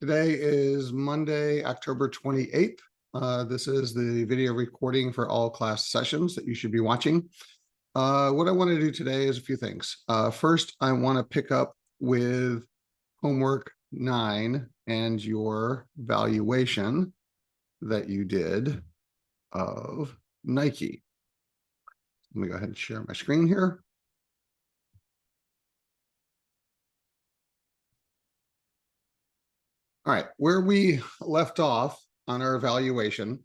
Today is Monday, October 28th. This is the video recording for all class sessions that you should be watching. What I want to do today is a few things. First, I want to pick up with homework 9 and your valuation that you did of Nike. Let me go ahead and share my screen here. All right, where we left off on our evaluation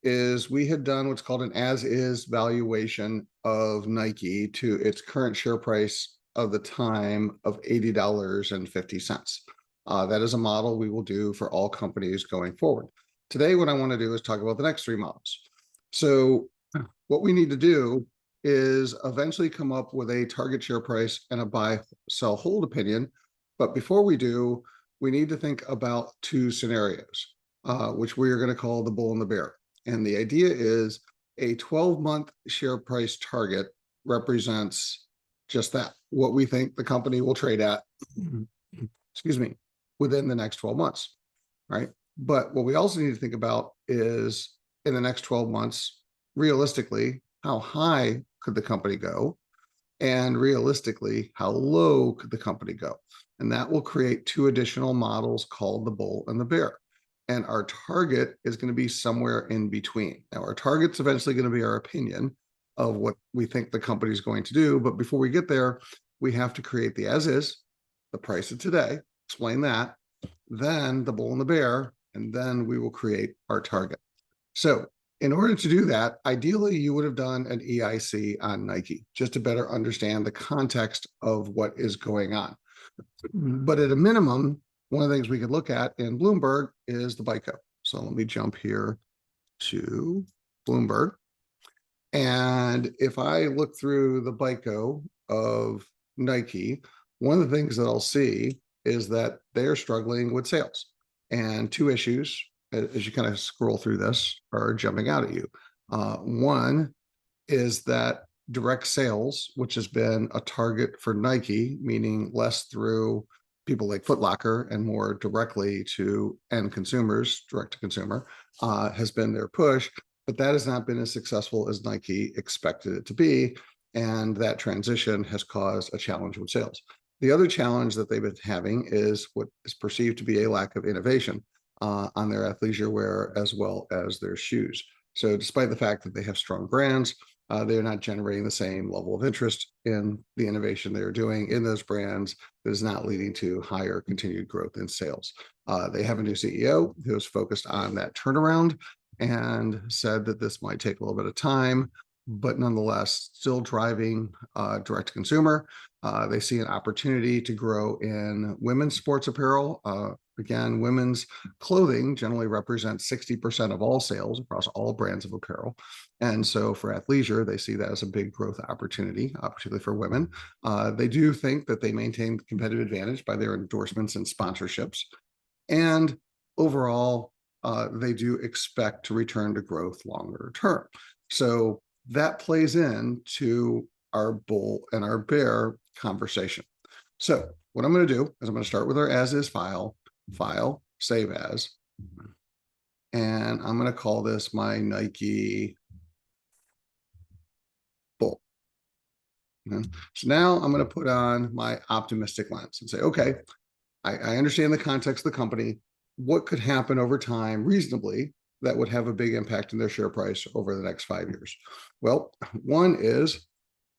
is we had done what's called an as-is valuation of Nike to its current share price of the time of $80.50. That is a model we will do for all companies going forward. Today, what I want to do is talk about the next three models. So what we need to do is eventually come up with a target share price and a buy, sell, hold opinion. But before we do, we need to think about two scenarios, which we are going to call the bull and the bear. And the idea is a 12-month share price target represents just that, what we think the company will trade at, excuse me, within the next 12 months, right? But what we also need to think about is in the next 12 months, realistically, how high could the company go? And realistically, how low could the company go? And that will create two additional models called the bull and the bear. And our target is going to be somewhere in between. Now, our target's eventually going to be our opinion of what we think the company is going to do. But before we get there, we have to create the as is, the price of today, explain that, then the bull and the bear, and then we will create our target. So in order to do that, ideally, you would have done an EIC on Nike, just to better understand the context of what is going on. But at a minimum, one of the things we could look at in Bloomberg is the BICO. So let me jump here to Bloomberg. And if I look through the BICO of Nike, one of the things that I'll see is that they're struggling with sales. And two issues, as you kind of scroll through this, are jumping out at you. One is that direct sales, which has been a target for Nike, meaning less through people like Foot Locker and more directly to end consumers, direct to consumer, has been their push, but that has not been as successful as Nike expected it to be. And that transition has caused a challenge with sales. The other challenge that they've been having is what is perceived to be a lack of innovation on their athleisure wear as well as their shoes. So despite the fact that they have strong brands, they're not generating the same level of interest in the innovation they're doing in those brands that is not leading to higher continued growth in sales. They have a new CEO who is focused on that turnaround and said that this might take a little bit of time, but nonetheless, still driving direct to consumer. They see an opportunity to grow in women's sports apparel. Again, women's clothing generally represents 60% of all sales across all brands of apparel. And so for athleisure, they see that as a big growth opportunity, particularly for women. They do think that they maintain competitive advantage by their endorsements and sponsorships. And overall, they do expect to return to growth longer term. So that plays into our bull and our bear conversation. So what I'm going to do is I'm going to start with our as-is file, save as, and I'm going to call this my Nike bull. Okay. So now I'm going to put on my optimistic lens and say, okay, I understand the context of the company. What could happen over time reasonably that would have a big impact in their share price over the next 5 years? Well, one is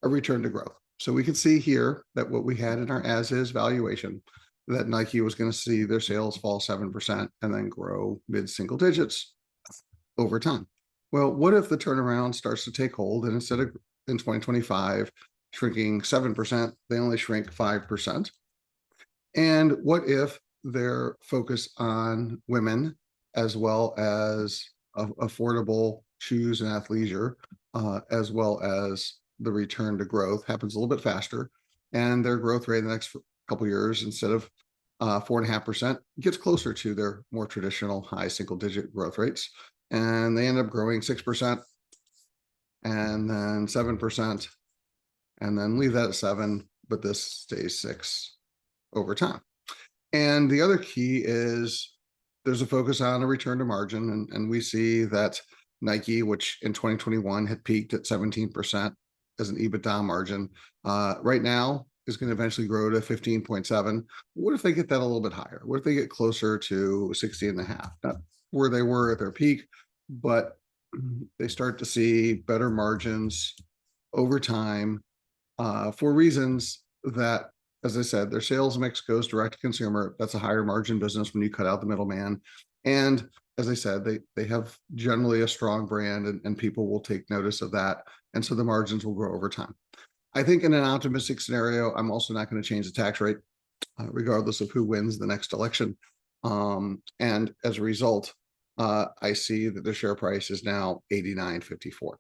a return to growth. So we can see here that what we had in our as-is valuation, that Nike was going to see their sales fall 7% and then grow mid-single digits over time. Well, what if the turnaround starts to take hold and instead of in 2025 shrinking 7%, they only shrink 5%? And what if their focus on women as well as affordable shoes and athleisure, as well as the return to growth happens a little bit faster, and their growth rate in the next couple of years, instead of 4.5%, gets closer to their more traditional high single-digit growth rates, and they end up growing 6%, and then 7%, and then leave that at 7, but this stays 6 over time. And the other key is there's a focus on a return to margin, and we see that Nike, which in 2021 had peaked at 17% as an EBITDA margin, right now is going to eventually grow to 15.7. What if they get that a little bit higher? What if they get closer to 16.5? Not where they were at their peak, but they start to see better margins over time, for reasons that, as I said, their sales mix goes direct to consumer. That's a higher margin business when you cut out the middleman. And as I said, they have generally a strong brand, and people will take notice of that. And so the margins will grow over time. I think in an optimistic scenario, I'm also not going to change the tax rate, regardless of who wins the next election. And as a result, I see that the share price is now 89.54.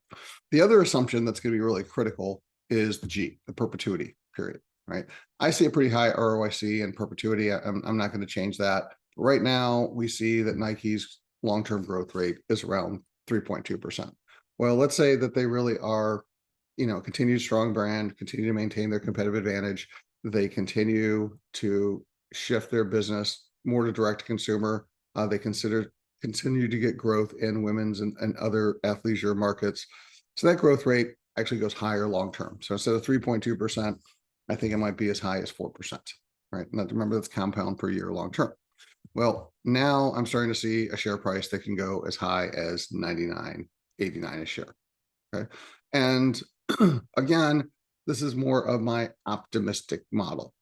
The other assumption that's going to be really critical is the perpetuity period, right? I see a pretty high ROIC in perpetuity. I'm not going to change that. Right now, we see that Nike's long-term growth rate is around 3.2%. Well, let's say that they really are, continued strong brand, continue to maintain their competitive advantage. They continue to shift their business more to direct to consumer. They continue to get growth in women's and other athleisure markets. So that growth rate actually goes higher long term. So instead of 3.2%, I think it might be as high as 4%, right? And remember, that's compound per year long term. Well, now I'm starting to see a share price that can go as high as 99.89 a share. Okay. And again, this is more of my optimistic model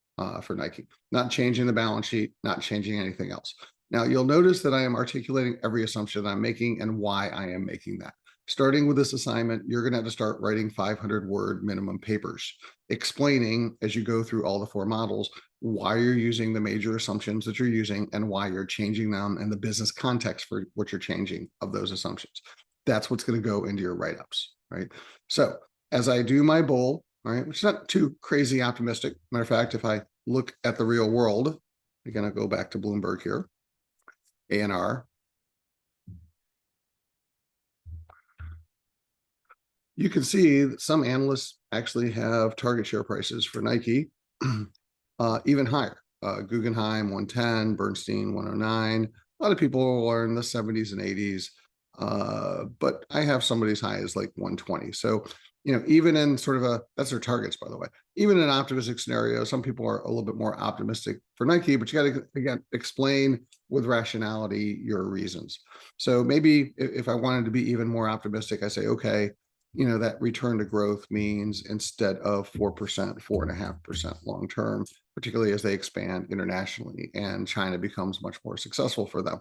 for Nike, not changing the balance sheet, not changing anything else. Now, you'll notice that I am articulating every assumption I'm making and why I am making that. Starting with this assignment, you're going to have to start writing 500-word minimum papers, explaining as you go through all the four models why you're using the major assumptions that you're using and why you're changing them and the business context for what you're changing of those assumptions. That's what's going to go into your write-ups, right? So as I do my bull, right, which is not too crazy optimistic. Matter of fact, if I look at the real world, again, I'll go back to Bloomberg here, ANR. You can see that some analysts actually have target share prices for Nike even higher. Guggenheim 110, Bernstein 109. A lot of people are in the 70s and 80s, but I have somebody as high as like 120. So, even in sort of that's their targets, by the way. Even in an optimistic scenario, some people are a little bit more optimistic for Nike, but you got to, again, explain with rationality your reasons. So maybe if I wanted to be even more optimistic, I say, okay, that return to growth means instead of 4%, 4.5% long term, particularly as they expand internationally and China becomes much more successful for them.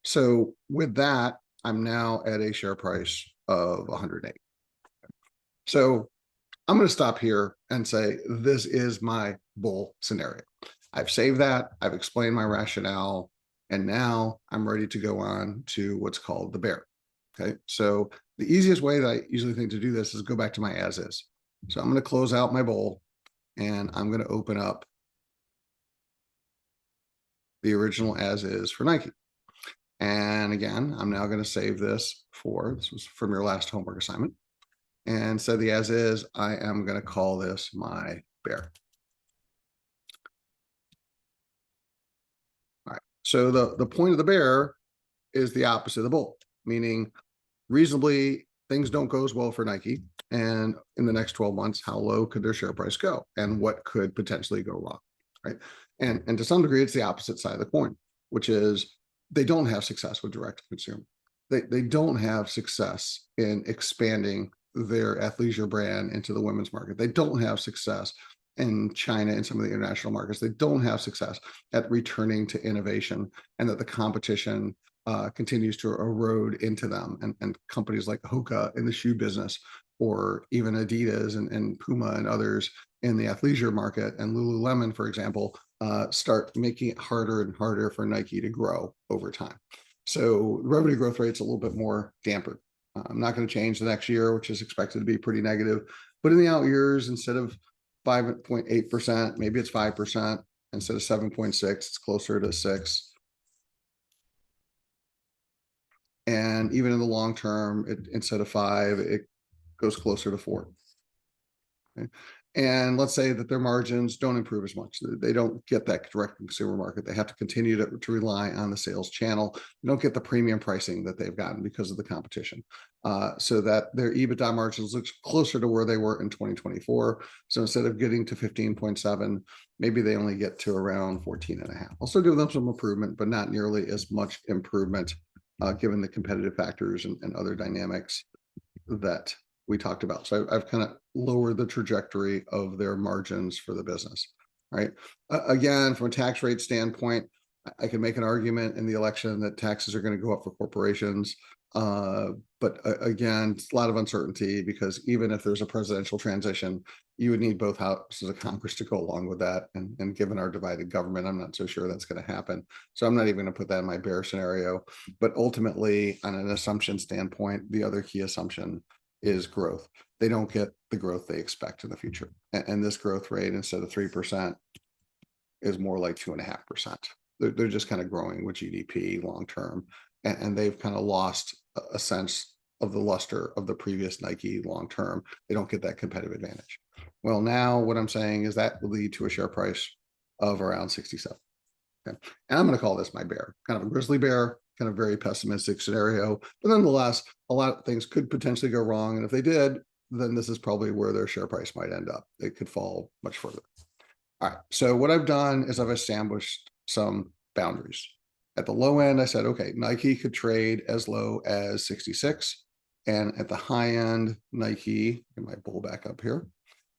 So with that, I'm now at a share price of 108. So I'm going to stop here and say, this is my bull scenario. I've saved that. I've explained my rationale. And now I'm ready to go on to what's called the bear. Okay. So the easiest way that I usually think to do this is go back to my as is. So I'm going to close out my bull and I'm going to open up the original as is for Nike. And again, I'm now going to save this was from your last homework assignment. And so the as is, I am going to call this my bear. All right. So the point of the bear is the opposite of the bull, meaning reasonably things don't go as well for Nike. And in the next 12 months, how low could their share price go? And what could potentially go wrong? Right. And to some degree, it's the opposite side of the coin, which is they don't have success with direct to consumer. They don't have success in expanding their athleisure brand into the women's market. They don't have success in China and some of the international markets. They don't have success at returning to innovation, and that the competition continues to erode into them. And companies like Hoka in the shoe business, or even Adidas and Puma and others in the athleisure market, and Lululemon, for example, start making it harder and harder for Nike to grow over time. So the revenue growth rate's a little bit more dampened. I'm not going to change the next year, which is expected to be pretty negative. But in the out years, instead of 5.8%, maybe it's 5%. Instead of 7.6, it's closer to 6. And even in the long term, instead of 5, it goes closer to 4. Okay? And let's say that their margins don't improve as much. They don't get that direct consumer market. They have to continue to rely on the sales channel. They don't get the premium pricing that they've gotten because of the competition. So that their EBITDA margins look closer to where they were in 2024. So instead of getting to 15.7, maybe they only get to around 14.5. I'll still give them some improvement, but not nearly as much improvement given the competitive factors and other dynamics that we talked about. So I've kind of lowered the trajectory of their margins for the business, right? Again, from a tax rate standpoint, I can make an argument in the election that taxes are going to go up for corporations. But again, it's a lot of uncertainty because even if there's a presidential transition, you would need both houses of Congress to go along with that. And given our divided government, I'm not so sure that's going to happen. So I'm not even going to put that in my bear scenario. But ultimately, on an assumption standpoint, the other key assumption is growth. They don't get the growth they expect in the future. And this growth rate, instead of 3%, is more like 2.5%. They're just kind of growing with GDP long term. And they've kind of lost a sense of the luster of the previous Nike long term. They don't get that competitive advantage. Well, now what I'm saying is that will lead to a share price of around 67. Okay. And I'm going to call this my bear, kind of a grizzly bear, kind of very pessimistic scenario. But nonetheless, a lot of things could potentially go wrong. And if they did, then this is probably where their share price might end up. It could fall much further. All right. So what I've done is I've established some boundaries. At the low end, I said, okay, Nike could trade as low as 66. And at the high end, Nike, get my bull back up here,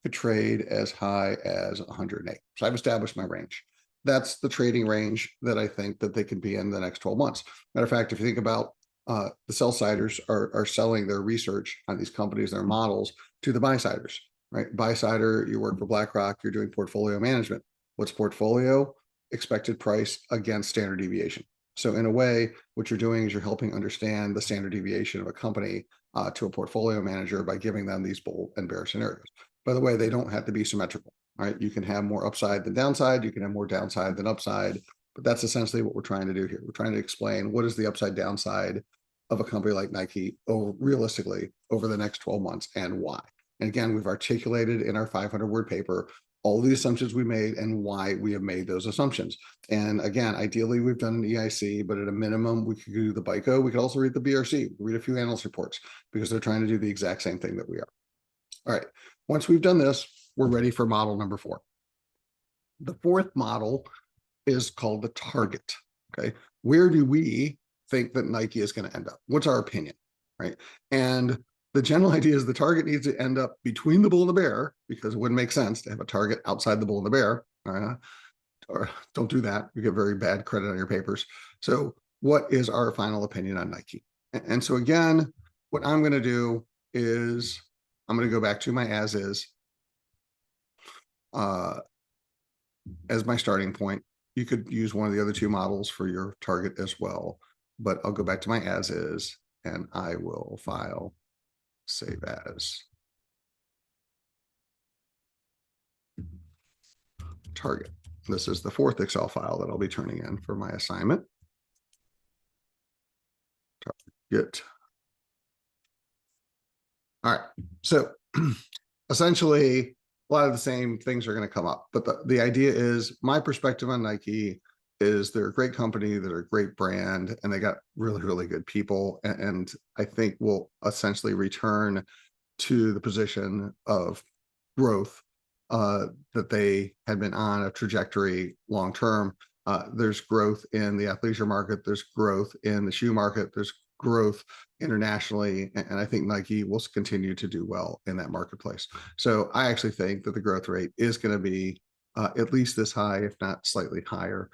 could trade as high as 108. So I've established my range. That's the trading range that I think that they could be in the next 12 months. Matter of fact, if you think about the sell-siders are selling their research on these companies, their models, to the buy-siders, right? Buy-sider, you work for BlackRock, you're doing portfolio management. What's portfolio? Expected price against standard deviation. So in a way, what you're doing is you're helping understand the standard deviation of a company to a portfolio manager by giving them these bull and bear scenarios. By the way, they don't have to be symmetrical, right? You can have more upside than downside. You can have more downside than upside. But that's essentially what we're trying to do here. We're trying to explain what is the upside downside of a company like Nike realistically over the next 12 months and why. And again, we've articulated in our 500-word paper all the assumptions we made and why we have made those assumptions. And again, ideally, we've done an EIC, but at a minimum, we could do the BICO. We could also read the BRC, read a few analyst reports, because they're trying to do the exact same thing that we are. All right, once we've done this, we're ready for model number 4. The fourth model is called the target, okay? Where do we think that Nike is going to end up? What's our opinion, right? And the general idea is the target needs to end up between the bull and the bear, because it wouldn't make sense to have a target outside the bull and the bear. Or don't do that. You get very bad credit on your papers. So what is our final opinion on Nike? And so again, what I'm going to do is I'm going to go back to my as is as my starting point. You could use one of the other two models for your target as well, but I'll go back to my as is and I will file save as target. This is the 4th Excel file that I'll be turning in for my assignment. Target. All right. So essentially, a lot of the same things are going to come up. But the idea is my perspective on Nike is they're a great company, they're a great brand, and they got really, really good people. And I think we'll essentially return to the position of growth that they had been on a trajectory long term. There's growth in the athleisure market, there's growth in the shoe market, there's growth internationally, and I think Nike will continue to do well in that marketplace. So I actually think that the growth rate is going to be at least this high, if not slightly higher.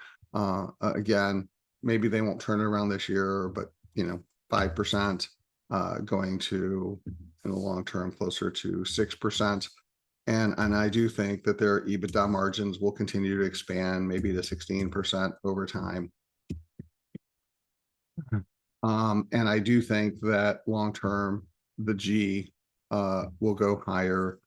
Again, maybe they won't turn it around this year, but 5% going to in the long term closer to 6%. And I do think that their EBITDA margins will continue to expand, maybe to 16% over time. And I do think that long-term, the G will go higher,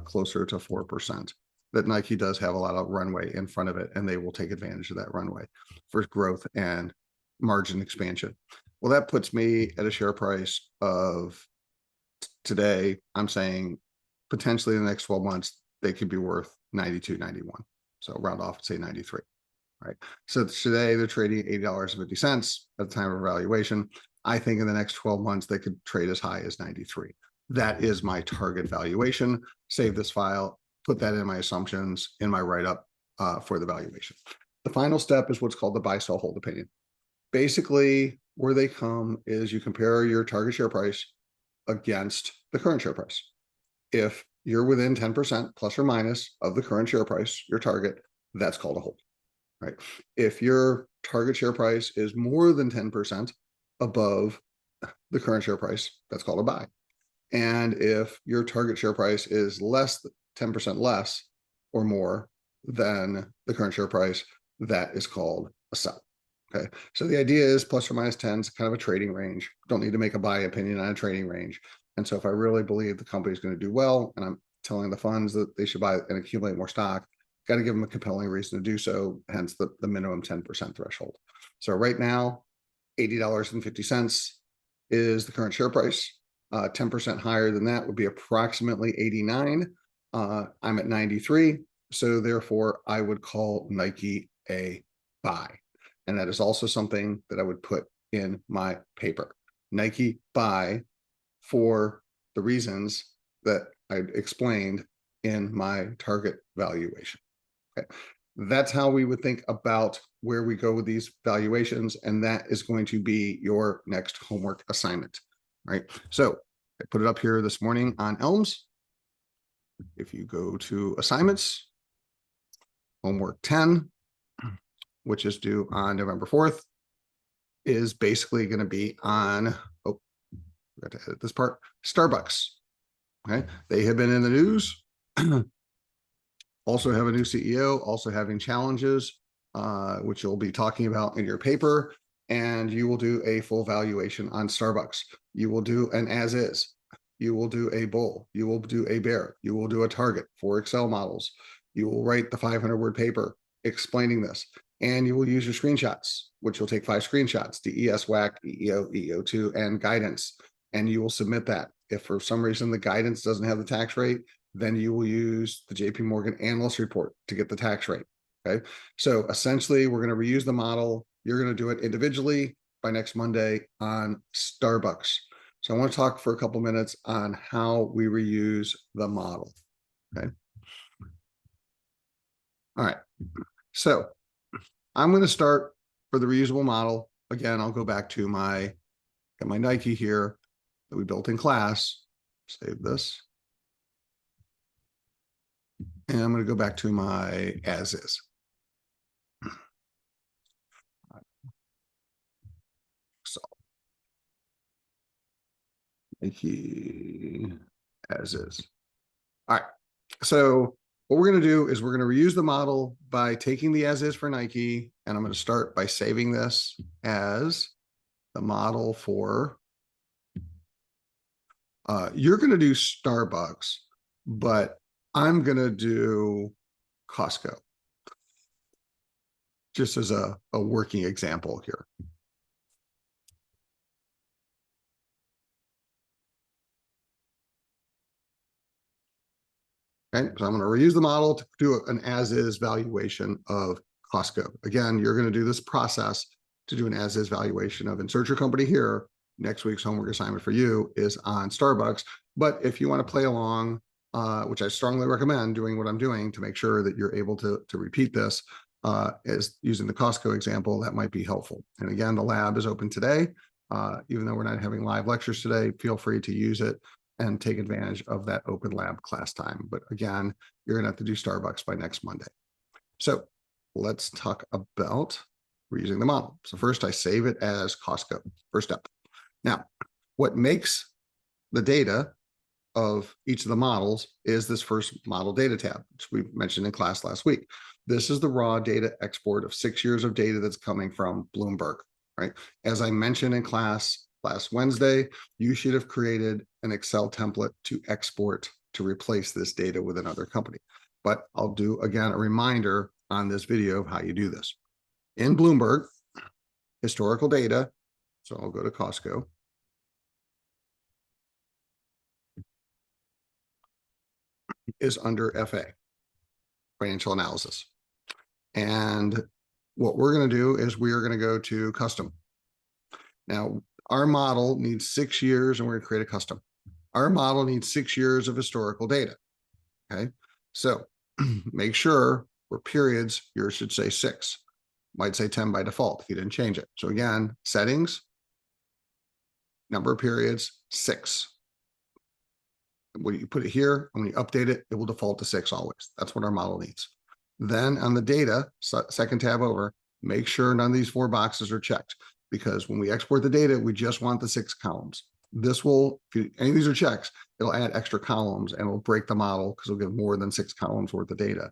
closer to 4%. That Nike does have a lot of runway in front of it, and they will take advantage of that runway for growth and margin expansion. Well, that puts me at a share price of today, I'm saying potentially in the next 12 months, they could be worth 92, 91. So round off and say 93, right? So today they're trading $80.50 at the time of valuation. I think in the next 12 months, they could trade as high as 93. That is my target valuation. Save this file, put that in my assumptions in my write-up for the valuation. The final step is what's called the buy, sell, hold opinion. Basically, where they come is you compare your target share price against the current share price. If you're within 10% plus or minus of the current share price, your target, that's called a hold, right? If your target share price is more than 10% above the current share price, that's called a buy. And if your target share price is less than 10% less or more than the current share price, that is called a sell. Okay, so the idea is plus or minus 10 is kind of a trading range. Don't need to make a buy opinion on a trading range. And so if I really believe the company is going to do well, and I'm telling the funds that they should buy and accumulate more stock, got to give them a compelling reason to do so, hence the minimum 10% threshold. So right now, $80.50 is the current share price. 10% higher than that would be approximately 89. I'm at 93. So therefore, I would call Nike a buy. And that is also something that I would put in my paper. Nike buy for the reasons that I explained in my target valuation. Okay. That's how we would think about where we go with these valuations. And that is going to be your next homework assignment, right? So I put it up here this morning on Elms. If you go to assignments, homework 10, which is due on November 4th, is basically going to be on, oh, I got to edit this part, Starbucks. Okay, they have been in the news. Also have a new CEO, also having challenges, which you'll be talking about in your paper. And you will do a full valuation on Starbucks. You will do an as is. You will do a bull. You will do a bear. You will do a target for Excel models. You will write the 500-word paper explaining this. And you will use your screenshots, which will take 5 screenshots, DES, WAC, EEO, EEO2, and guidance. And you will submit that. If for some reason the guidance doesn't have the tax rate, then you will use the JP Morgan analyst report to get the tax rate. Okay. So essentially, we're going to reuse the model. You're going to do it individually by next Monday on Starbucks. So I want to talk for a couple minutes on how we reuse the model. Okay. All right. So I'm going to start for the reusable model. Again, I'll go back to my Nike here that we built in class. Save this. And I'm going to go back to my as is. So Nike as is. All right. So what we're going to do is we're going to reuse the model by taking the as is for Nike. And I'm going to start by saving this as the model for, you're going to do Starbucks, but I'm going to do Costco, just as a working example here. Okay, so I'm going to reuse the model to do an as-is valuation of Costco. Again, you're going to do this process to do an as-is valuation of insert your company here. Next week's homework assignment for you is on Starbucks. But if you want to play along, which I strongly recommend doing what I'm doing to make sure that you're able to repeat this, as using the Costco example, that might be helpful. And again, the lab is open today. Even though we're not having live lectures today, feel free to use it and take advantage of that open lab class time. But again, you're gonna have to do Starbucks by next Monday. So let's talk about reusing the model. So first I save it as Costco, first step. Now, what makes the data of each of the models is this first model data tab, which we mentioned in class last week. This is the raw data export of 6 years of data that's coming from Bloomberg, right? As I mentioned in class last Wednesday, you should have created an Excel template to export to replace this data with another company. But I'll do, again, a reminder on this video of how you do this. In Bloomberg, historical data, so I'll go to Costco. is under FA, financial analysis. And what we're going to do is we are going to go to custom. Now, our model needs 6 years, and we're going to create a custom. Our model needs 6 years of historical data. Okay, so make sure for periods, yours should say 6. Might say 10 by default if you didn't change it. So again, settings, number of periods, 6. When you put it here, when you update it, it will default to 6 always. That's what our model needs. Then on the data, second tab over, make sure none of these 4 boxes are checked, because when we export the data, we just want the 6 columns. This will, if any of these are checks, it'll add extra columns and it'll break the model because it'll give more than 6 columns worth of data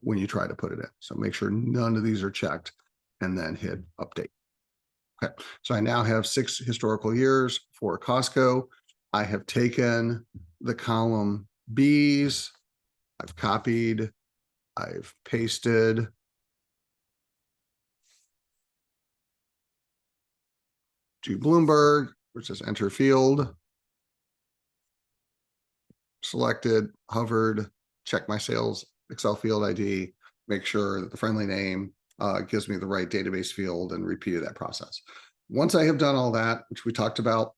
when you try to put it in. So make sure none of these are checked and then hit update. Okay, so I now have 6 historical years for Costco. I have taken the column B's, I've copied, I've pasted, to Bloomberg, which says enter field, selected, hovered, check my sales Excel field ID, make sure that the friendly name gives me the right database field, and repeated that process. Once I have done all that, which we talked about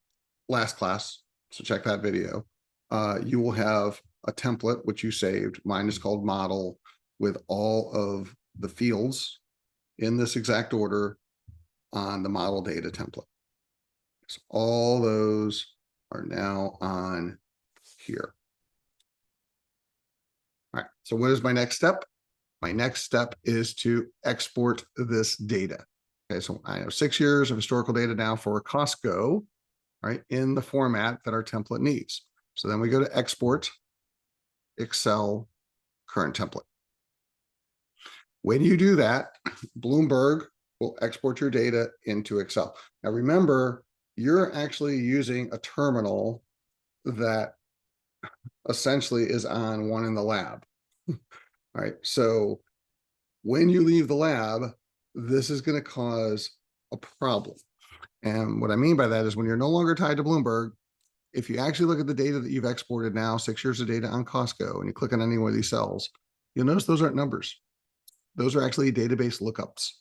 last class, so check that video, you will have a template which you saved. Mine is called model, with all of the fields in this exact order on the model data template. So all those are now on here. All right, so what is my next step? My next step is to export this data. Okay, so I have 6 years of historical data now for Costco, right, in the format that our template needs. So then we go to export, Excel, current template. When you do that, Bloomberg will export your data into Excel. Now remember, you're actually using a terminal that essentially is on one in the lab. All right, so when you leave the lab, this is going to cause a problem. And what I mean by that is when you're no longer tied to Bloomberg, if you actually look at the data that you've exported now, 6 years of data on Costco, and you click on any one of these cells, you'll notice those aren't numbers. Those are actually database lookups.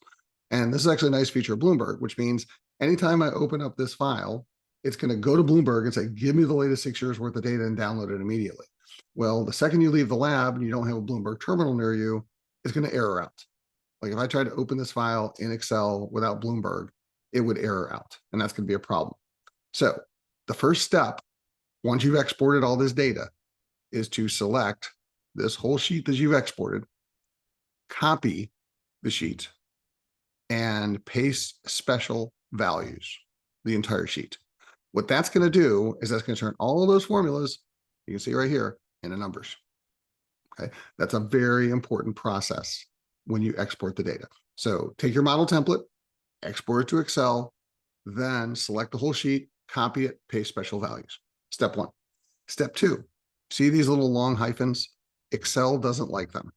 And this is actually a nice feature of Bloomberg, which means anytime I open up this file, it's going to go to Bloomberg and say, give me the latest 6 years worth of data, and download it immediately. Well, the second you leave the lab and you don't have a Bloomberg terminal near you, it's going to error out. Like if I tried to open this file in Excel without Bloomberg, it would error out, and that's going to be a problem. So the first step, once you've exported all this data, is to select this whole sheet that you've exported, copy the sheet, and paste special values, the entire sheet. What that's going to do is that's going to turn all of those formulas, you can see right here, into numbers. Okay, that's a very important process when you export the data. So take your model template, export it to Excel, then select the whole sheet, copy it, paste special values. Step 1. Step 2, see these little long hyphens? Excel doesn't like them.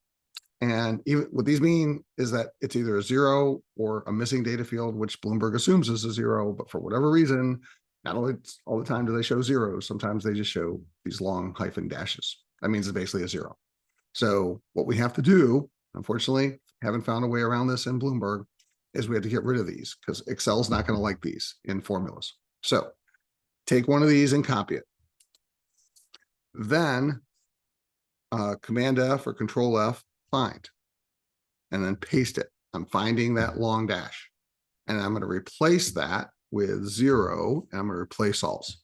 And even what these mean is that it's either a 0 or a missing data field, which Bloomberg assumes is a 0, but for whatever reason, not only all the time do they show zeros, sometimes they just show these long hyphen dashes. That means it's basically a 0. So what we have to do, unfortunately, haven't found a way around this in Bloomberg, is we have to get rid of these because Excel's not going to like these in formulas. So take one of these and copy it. Then Command F or Control F, find, and then paste it. I'm finding that long dash, and I'm going to replace that with 0, and I'm going to replace alls.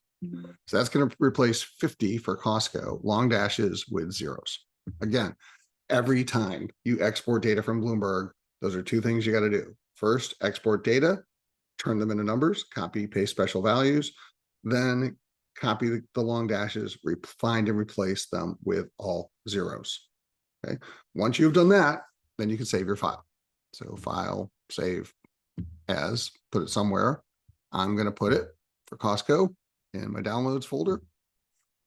So that's going to replace 50 for Costco, long dashes with zeros. Again, every time you export data from Bloomberg, those are 2 things you got to do. First, export data, turn them into numbers, copy, paste special values, then copy the long dashes, find and replace them with all zeros. Okay. Once you've done that, then you can save your file. So file, save as, put it somewhere. I'm going to put it for Costco in my downloads folder.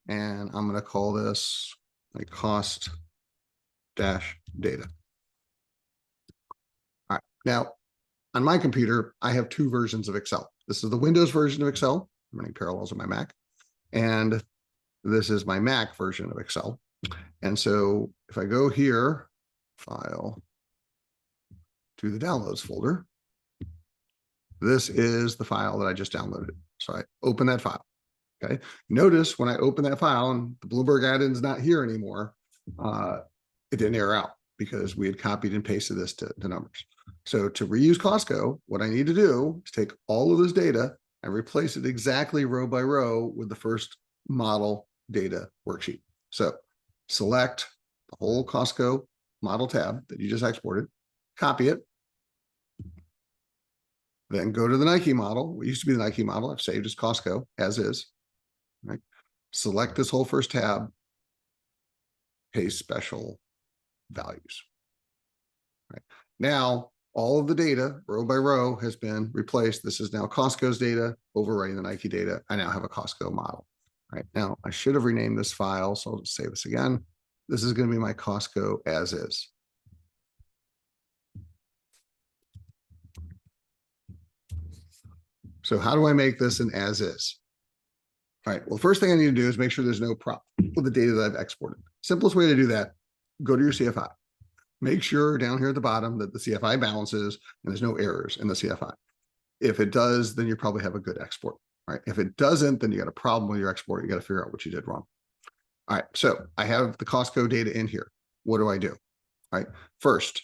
And I'm going to call this my cost dash data. All right. Now, on my computer, I have 2 versions of Excel. This is the Windows version of Excel. I'm running Parallels on my Mac. And this is my Mac version of Excel. And so if I go here, file, to the downloads folder, this is the file that I just downloaded. So I open that file. Okay. Notice when I open that file and the Bloomberg add-in's not here anymore, it didn't error out because we had copied and pasted this to numbers. So to reuse Costco, what I need to do is take all of this data and replace it exactly row by row with the first model data worksheet. So select the whole Costco model tab that you just exported, copy it, then go to the Nike model. What used to be the Nike model, I've saved as Costco as is, right? Select this whole first tab, paste special values. Right. Now, all of the data, row by row, has been replaced. This is now Costco's data, overwriting the Nike data. I now have a Costco model. Right now, I should have renamed this file, so I'll just say this again. This is going to be my Costco as is. So how do I make this an as is? All right, well, first thing I need to do is make sure there's no problem with the data that I've exported. Simplest way to do that, go to your CFI. Make sure down here at the bottom that the CFI balances and there's no errors in the CFI. If it does, then you probably have a good export. Right? If it doesn't, then you got a problem with your export. You got to figure out what you did wrong. All right, so I have the Costco data in here. What do I do? All right, first,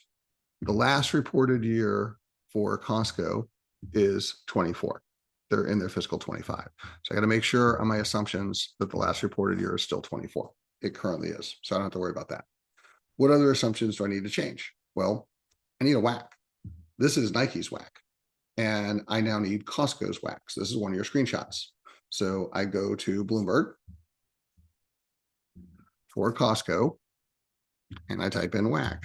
the last reported year for Costco is 24. They're in their fiscal 25. So I got to make sure on my assumptions that the last reported year is still 24. It currently is. So I don't have to worry about that. What other assumptions do I need to change? Well, I need a WACC. This is Nike's WACC. And I now need Costco's WACC. So this is one of your screenshots. So I go to Bloomberg for Costco and I type in WACC.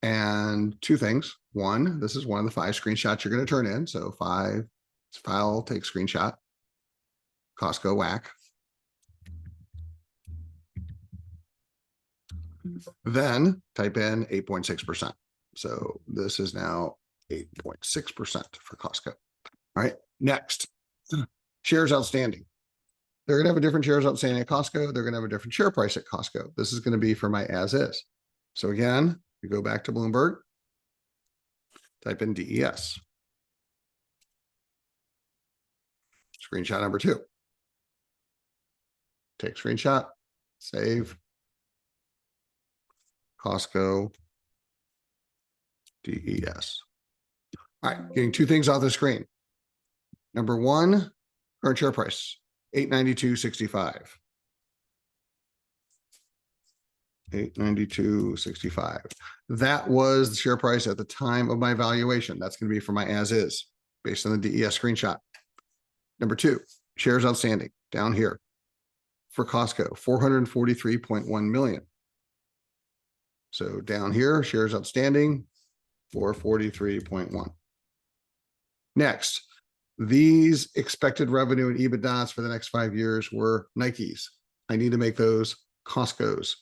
And two things. One, this is one of the 5 screenshots you're going to turn in. So 5, file, take screenshot, Costco WACC. Then type in 8.6%. So this is now 8.6% for Costco. All right, next, shares outstanding. They're going to have a different shares outstanding at Costco. They're going to have a different share price at Costco. This is going to be for my as is. So again, we go back to Bloomberg, type in DES. Screenshot number 2. Take screenshot, save, Costco, DES. All right, getting 2 things off the screen. Number 1, current share price, $892.65. $892.65. That was the share price at the time of my valuation. That's going to be for my as is based on the DES screenshot. Number 2, shares outstanding down here for Costco, 443.1 million. So down here, shares outstanding, 443.1. Next, these expected revenue and EBITDAs for the next 5 years were Nike's. I need to make those Costco's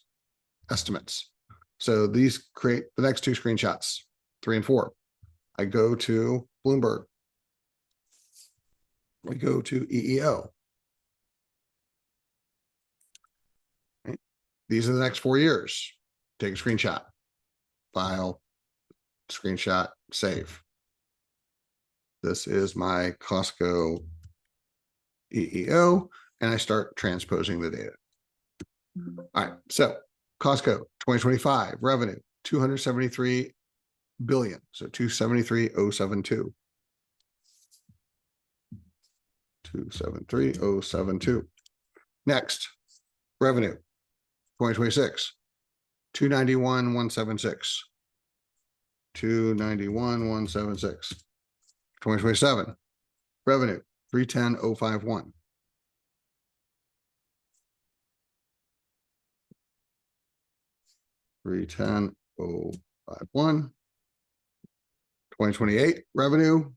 estimates. So these create the next 2 screenshots, 3 and 4. I go to Bloomberg. We go to EEO. Right. These are the next 4 years. Take a screenshot, file, screenshot, save. This is my Costco EEO, and I start transposing the data. All right, so Costco 2025 revenue 273 billion, so 273,072. 273,072. Next, revenue 2026 291,176. 291,176. 2027 revenue 310,051. 310,051. 2028 revenue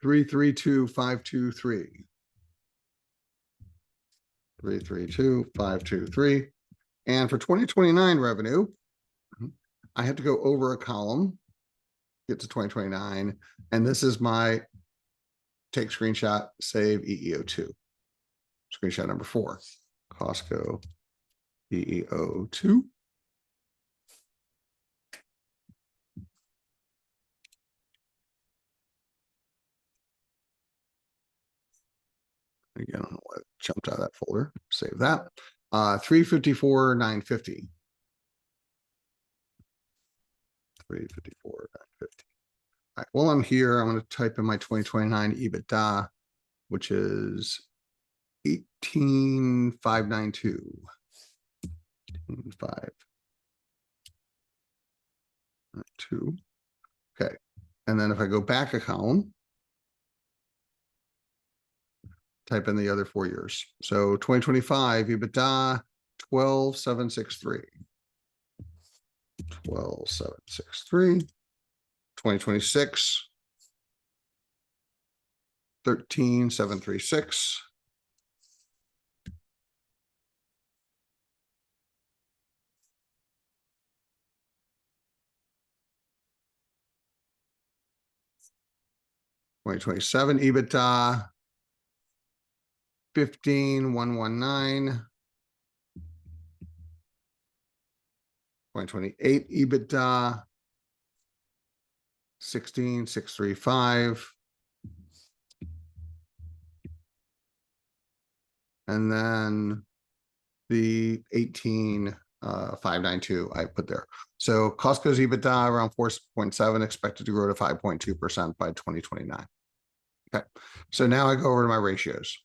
332,523. 332,523. And for 2029 revenue, I have to go over a column, get to 2029, and this is my take screenshot, save EEO2. Screenshot number 4, Costco EEO2. Again, I don't know what jumped out of that folder. Save that. 354,950. 354,950. All right. While I'm here, I'm going to type in my 2029 EBITDA, which is 18,592. 592. Okay. And then if I go back a column, type in the other 4 years. So 2025 EBITDA 12,763. 12,763. 2026 13,736. 2027 EBITDA 15,119. 2028 EBITDA 16,635. And then the 18,592 I put there. So Costco's EBITDA around 4.7, expected to grow to 5.2% by 2029. Okay, so now I go over to my ratios.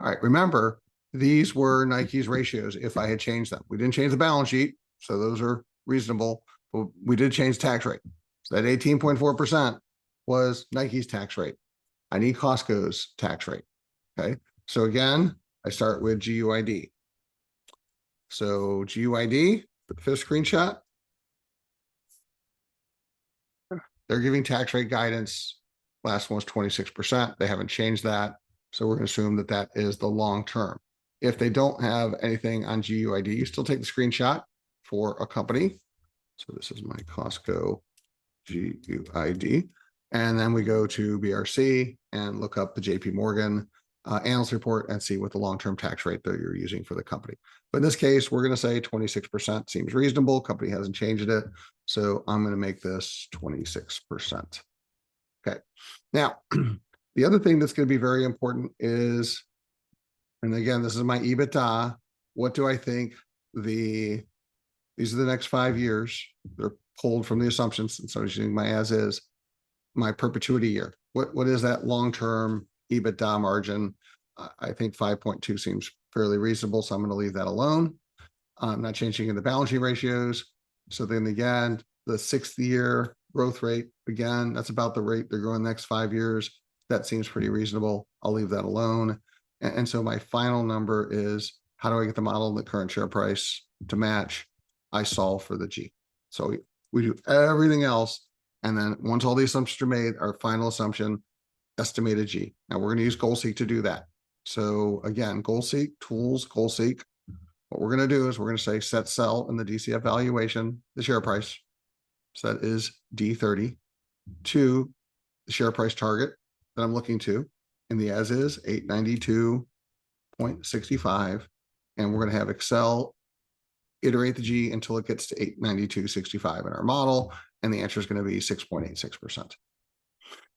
All right, remember, these were Nike's ratios if I had changed them. We didn't change the balance sheet, so those are reasonable, but we did change tax rate. So that 18.4% was Nike's tax rate. I need Costco's tax rate. Okay, so again, I start with GUID. So GUID, the 5th screenshot, they're giving tax rate guidance. Last one was 26%. They haven't changed that. So we're going to assume that that is the long term. If they don't have anything on GUID, you still take the screenshot for a company. So this is my Costco GUID. And then we go to BRC and look up the JP Morgan analyst report and see what the long-term tax rate that you're using for the company. But in this case, we're going to say 26% seems reasonable. Company hasn't changed it. So I'm going to make this 26%. Okay. Now, the other thing that's going to be very important is, and again, this is my EBITDA. What do I think these are the next 5 years? They're pulled from the assumptions. And so I'm using my as is, my perpetuity year. What is that long-term EBITDA margin? I think 5.2 seems fairly reasonable. So I'm going to leave that alone. I'm not changing in the balance sheet ratios. So then again, the 6th year growth rate, again, that's about the rate they're growing the next 5 years. That seems pretty reasonable. I'll leave that alone. And so my final number is, how do I get the model and the current share price to match? I solve for the G. So we do everything else. And then once all the assumptions are made, our final assumption, estimated G. Now we're going to use GoalSeek to do that. So again, GoalSeek, tools, GoalSeek. What we're going to do is we're going to say set sell in the DCF valuation, the share price. So that is D30 to the share price target that I'm looking to in the as is 892.65. And we're going to have Excel iterate the G until it gets to 892.65 in our model. And the answer is going to be 6.86%.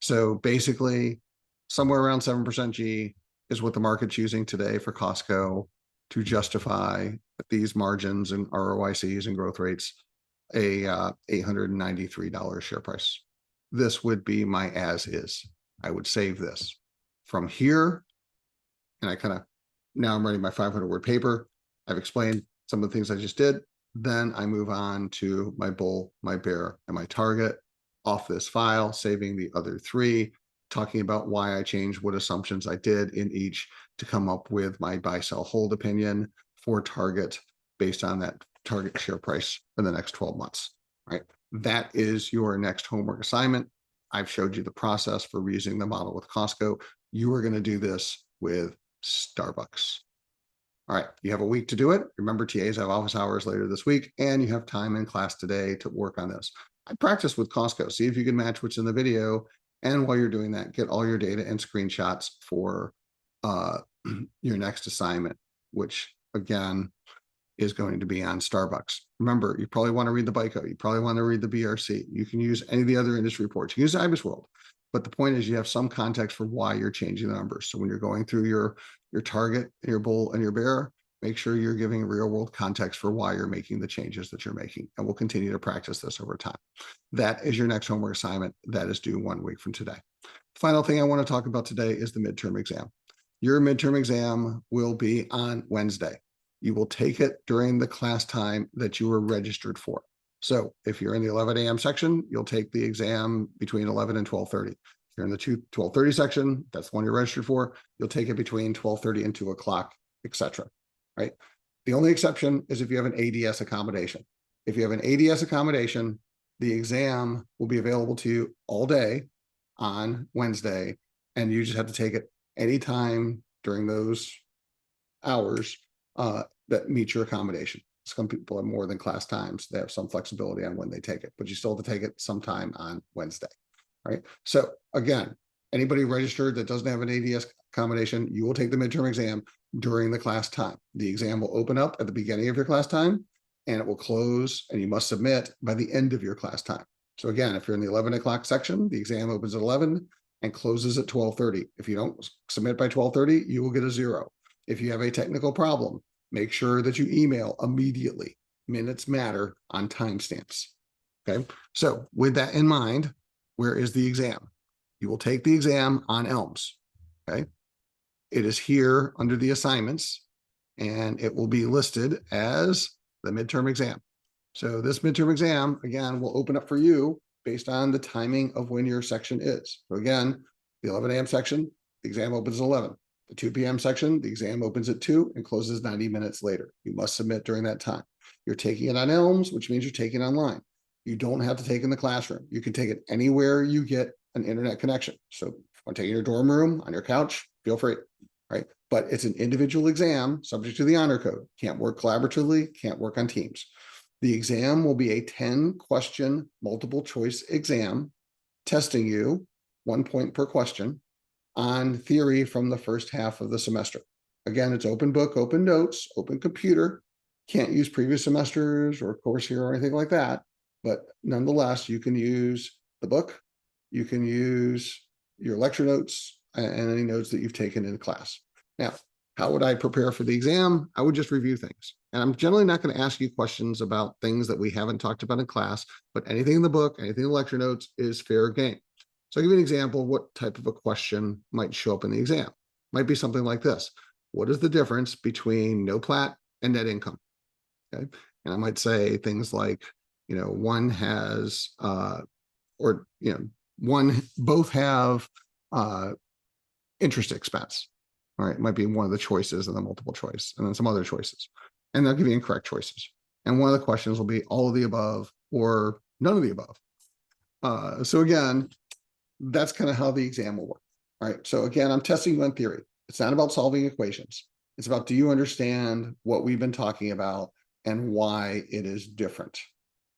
So basically, somewhere around 7% G is what the market's using today for Costco to justify these margins and ROICs and growth rates, a $893 share price. This would be my as is. I would save this from here. And I kind of, now I'm writing my 500-word paper. I've explained some of the things I just did. Then I move on to my bull, my bear, and my target off this file, saving the other 3, talking about why I changed what assumptions I did in each to come up with my buy, sell, hold opinion for target based on that target share price for the next 12 months, right? That is your next homework assignment. I've showed you the process for using the model with Costco. You are going to do this with Starbucks. All right, you have a week to do it. Remember, TAs have office hours later this week, and you have time in class today to work on this. I practice with Costco. See if you can match what's in the video And while you're doing that, get all your data and screenshots for your next assignment, which again is going to be on Starbucks. Remember, you probably want to read the BICO. You probably want to read the BRC. You can use any of the other industry reports. You can use IBIS World. But the point is you have some context for why you're changing the numbers. So when you're going through your target, your bull, and your bear, make sure you're giving real world context for why you're making the changes that you're making. And we'll continue to practice this over time. That is your next homework assignment. That is due 1 week from today. Final thing I want to talk about today is the midterm exam. Your midterm exam will be on Wednesday. You will take it during the class time that you were registered for. So if you're in the 11 a.m. section, you'll take the exam between 11 and 12:30. If you're in the 12:30 section, that's the one you're registered for, you'll take it between 12:30 and 2 o'clock, etc. Right? The only exception is if you have an ADS accommodation. If you have an ADS accommodation, the exam will be available to you all day on Wednesday, and you just have to take it anytime during those hours that meet your accommodation. Some people have more than class times. They have some flexibility on when they take it, but you still have to take it sometime on Wednesday, right? So again, anybody registered that doesn't have an ADS accommodation, you will take the midterm exam during the class time. The exam will open up at the beginning of your class time, and it will close, and you must submit by the end of your class time. So again, if you're in the 11 o'clock section, the exam opens at 11 and closes at 12:30. If you don't submit by 12:30, you will get a 0. If you have a technical problem, make sure that you email immediately. Minutes matter on timestamps. Okay. So with that in mind, where is the exam? You will take the exam on Elms. Okay. It is here under the assignments, and it will be listed as the midterm exam. So this midterm exam, again, will open up for you based on the timing of when your section is. So again, the 11 a.m. section, the exam opens at 11. The 2 p.m. section, the exam opens at 2 and closes 90 minutes later. You must submit during that time. You're taking it on Elms, which means you're taking it online. You don't have to take it in the classroom. You can take it anywhere you get an internet connection. So if you want to take it in your dorm room, on your couch, feel free, right? But it's an individual exam subject to the honor code. Can't work collaboratively, can't work on teams. The exam will be a 10-question multiple choice exam, testing you 1 point per question on theory from the first half of the semester. Again, it's open book, open notes, open computer. Can't use previous semesters or course here or anything like that. But nonetheless, you can use the book. You can use your lecture notes and any notes that you've taken in class. Now, how would I prepare for the exam? I would just review things. And I'm generally not going to ask you questions about things that we haven't talked about in class, but anything in the book, anything in the lecture notes is fair game. So I'll give you an example of what type of a question might show up in the exam. Might be something like this. What is the difference between no plat and net income? Okay. And I might say things like, one has, both have interest expense. All right. It might be one of the choices in the multiple choice, and then some other choices. And they'll give you incorrect choices. And one of the questions will be all of the above or none of the above. So again, that's kind of how the exam will work. All right. So again, I'm testing you on theory. It's not about solving equations. It's about, do you understand what we've been talking about and why it is different?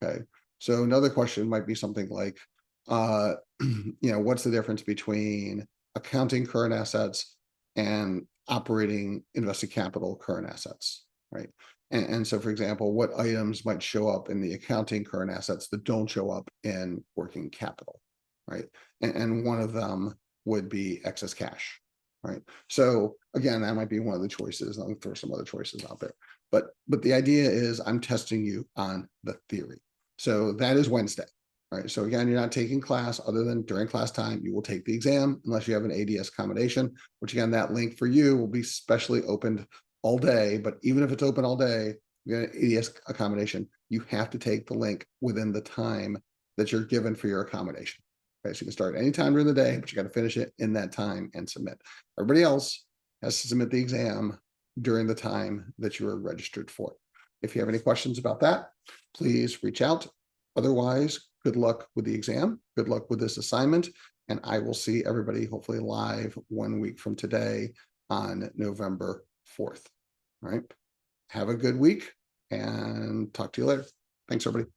Okay. So another question might be something like, what's the difference between accounting current assets and operating invested capital current assets, right? And so, for example, what items might show up in the accounting current assets that don't show up in working capital, right? And one of them would be excess cash, right? So again, that might be one of the choices. I'll throw some other choices out there. But the idea is I'm testing you on the theory. So that is Wednesday, right? So again, you're not taking class other than during class time. You will take the exam unless you have an ADS accommodation, which again, that link for you will be specially opened all day. But even if it's open all day, you get an ADS accommodation, you have to take the link within the time that you're given for your accommodation. Okay, so you can start anytime during the day, but you got to finish it in that time and submit. Everybody else has to submit the exam during the time that you are registered for. If you have any questions about that, please reach out. Otherwise, good luck with the exam. Good luck with this assignment. And I will see everybody hopefully live 1 week from today on November 4th. All right. Have a good week and talk to you later. Thanks, everybody.